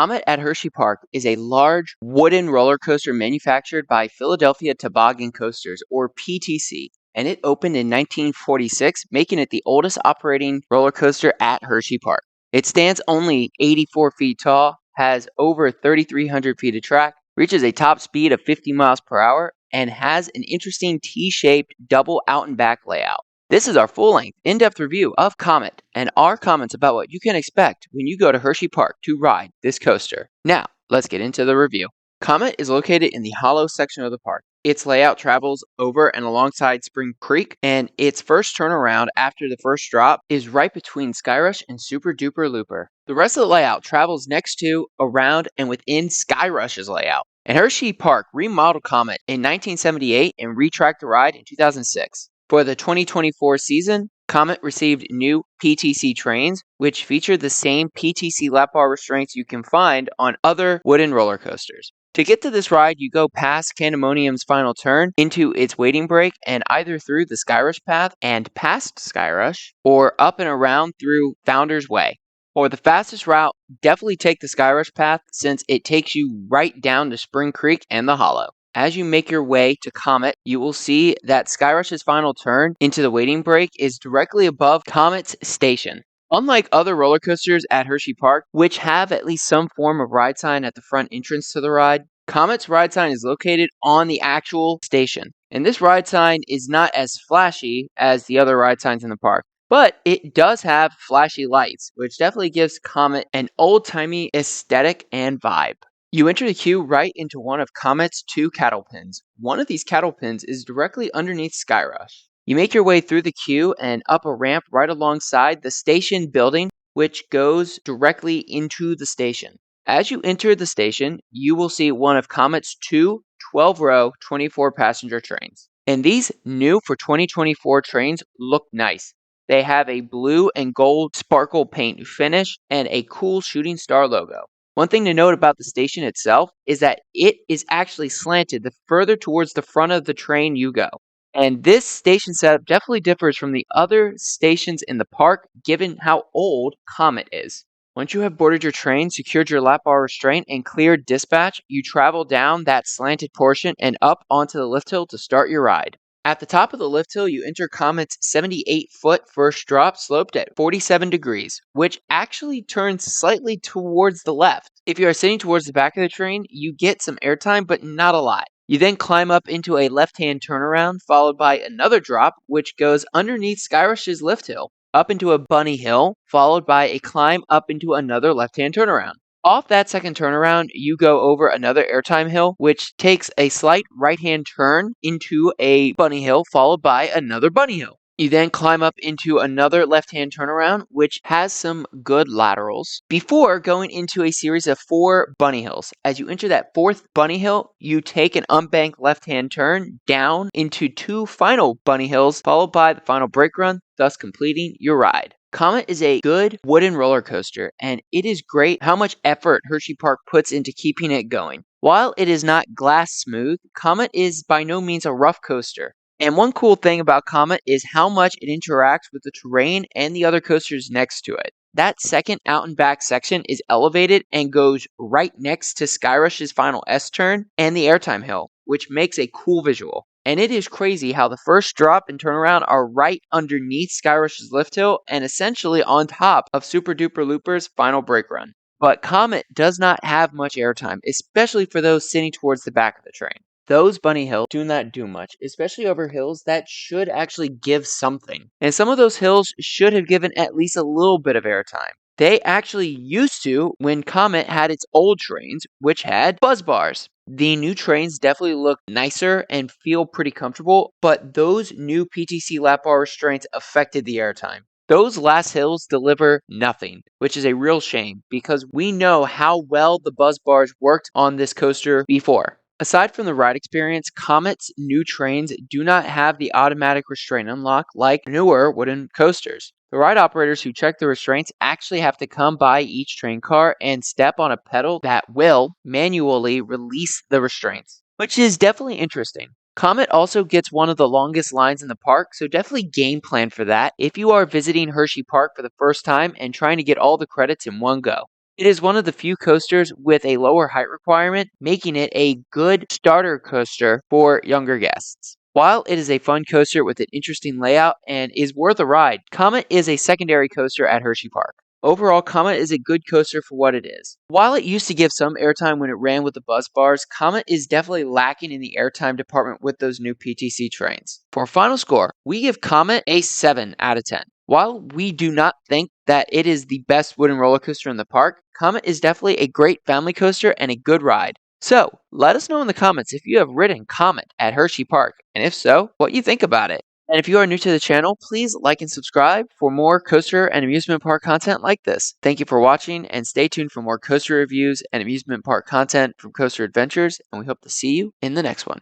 Comet at Hersheypark is a large wooden roller coaster manufactured by Philadelphia Toboggan Coasters, or PTC, and it opened in 1946, making it the oldest operating roller coaster at Hersheypark. It stands only 84 feet tall, has over 3,300 feet of track, reaches a top speed of 50 miles per hour, and has an interesting T-shaped double out and back layout. This is our full-length, in-depth review of Comet and our comments about what you can expect when you go to Hersheypark to ride this coaster. Now, let's get into the review. Comet is located in the hollow section of the park. Its layout travels over and alongside Spring Creek, and its first turnaround after the first drop is right between Skyrush and Super Duper Looper. The rest of the layout travels next to, around, and within Skyrush's layout. And Hersheypark remodeled Comet in 1978 and retracked the ride in 2006. For the 2024 season, Comet received new PTC trains, which feature the same PTC lap bar restraints you can find on other wooden roller coasters. To get to this ride, you go past Candemonium's final turn into its waiting break and either through the Skyrush path and past Skyrush, or up and around through Founder's Way. For the fastest route, definitely take the Skyrush path since it takes you right down to Spring Creek and the Hollow. As you make your way to Comet, you will see that Skyrush's final turn into the waiting break is directly above Comet's station. Unlike other roller coasters at Hersheypark, which have at least some form of ride sign at the front entrance to the ride, Comet's ride sign is located on the actual station. And this ride sign is not as flashy as the other ride signs in the park, but it does have flashy lights, which definitely gives Comet an old-timey aesthetic and vibe. You enter the queue right into one of Comet's two cattle pins. One of these cattle pins is directly underneath Skyrush. You make your way through the queue and up a ramp right alongside the station building, which goes directly into the station. As you enter the station, you will see one of Comet's two 12-row 24-passenger trains. And these new for 2024 trains look nice. They have a blue and gold sparkle paint finish and a cool shooting star logo. One thing to note about the station itself is that it is actually slanted the further towards the front of the train you go. And this station setup definitely differs from the other stations in the park given how old Comet is. Once you have boarded your train, secured your lap bar restraint, and cleared dispatch, you travel down that slanted portion and up onto the lift hill to start your ride. At the top of the lift hill, you enter Comet's 78-foot first drop sloped at 47 degrees, which actually turns slightly towards the left. If you are sitting towards the back of the train, you get some airtime, but not a lot. You then climb up into a left-hand turnaround, followed by another drop, which goes underneath Skyrush's lift hill, up into a bunny hill, followed by a climb up into another left-hand turnaround. Off that second turnaround, you go over another airtime hill, which takes a slight right-hand turn into a bunny hill, followed by another bunny hill. You then climb up into another left-hand turnaround, which has some good laterals, before going into a series of 4 bunny hills. As you enter that 4th bunny hill, you take an unbanked left-hand turn down into 2 final bunny hills, followed by the final brake run, thus completing your ride. Comet is a good wooden roller coaster, and it is great how much effort Hersheypark puts into keeping it going. While it is not glass smooth, Comet is by no means a rough coaster. And one cool thing about Comet is how much it interacts with the terrain and the other coasters next to it. That second out and back section is elevated and goes right next to Skyrush's final S-turn and the airtime hill, which makes a cool visual. And it is crazy how the first drop and turnaround are right underneath Skyrush's lift hill and essentially on top of Super Duper Looper's final brake run. But Comet does not have much airtime, especially for those sitting towards the back of the train. Those bunny hills do not do much, especially over hills that should actually give something. And some of those hills should have given at least a little bit of airtime. They actually used to when Comet had its old trains, which had buzz bars. The new trains definitely look nicer and feel pretty comfortable, but those new PTC lap bar restraints affected the airtime. Those last hills deliver nothing, which is a real shame because we know how well the buzz bars worked on this coaster before. Aside from the ride experience, Comet's new trains do not have the automatic restraint unlock like newer wooden coasters. The ride operators who check the restraints actually have to come by each train car and step on a pedal that will manually release the restraints, which is definitely interesting. Comet also gets one of the longest lines in the park, so definitely game plan for that if you are visiting Hersheypark for the first time and trying to get all the credits in one go. It is one of the few coasters with a lower height requirement, making it a good starter coaster for younger guests. While it is a fun coaster with an interesting layout and is worth a ride, Comet is a secondary coaster at Hersheypark. Overall, Comet is a good coaster for what it is. While it used to give some airtime when it ran with the bus bars, Comet is definitely lacking in the airtime department with those new PTC trains. For our final score, we give Comet a 7 out of 10. While we do not think that it is the best wooden roller coaster in the park, Comet is definitely a great family coaster and a good ride. So, let us know in the comments if you have ridden Comet at Hersheypark, and if so, what you think about it. And if you are new to the channel, please like and subscribe for more coaster and amusement park content like this. Thank you for watching, and stay tuned for more coaster reviews and amusement park content from Coaster Adventures, and we hope to see you in the next one.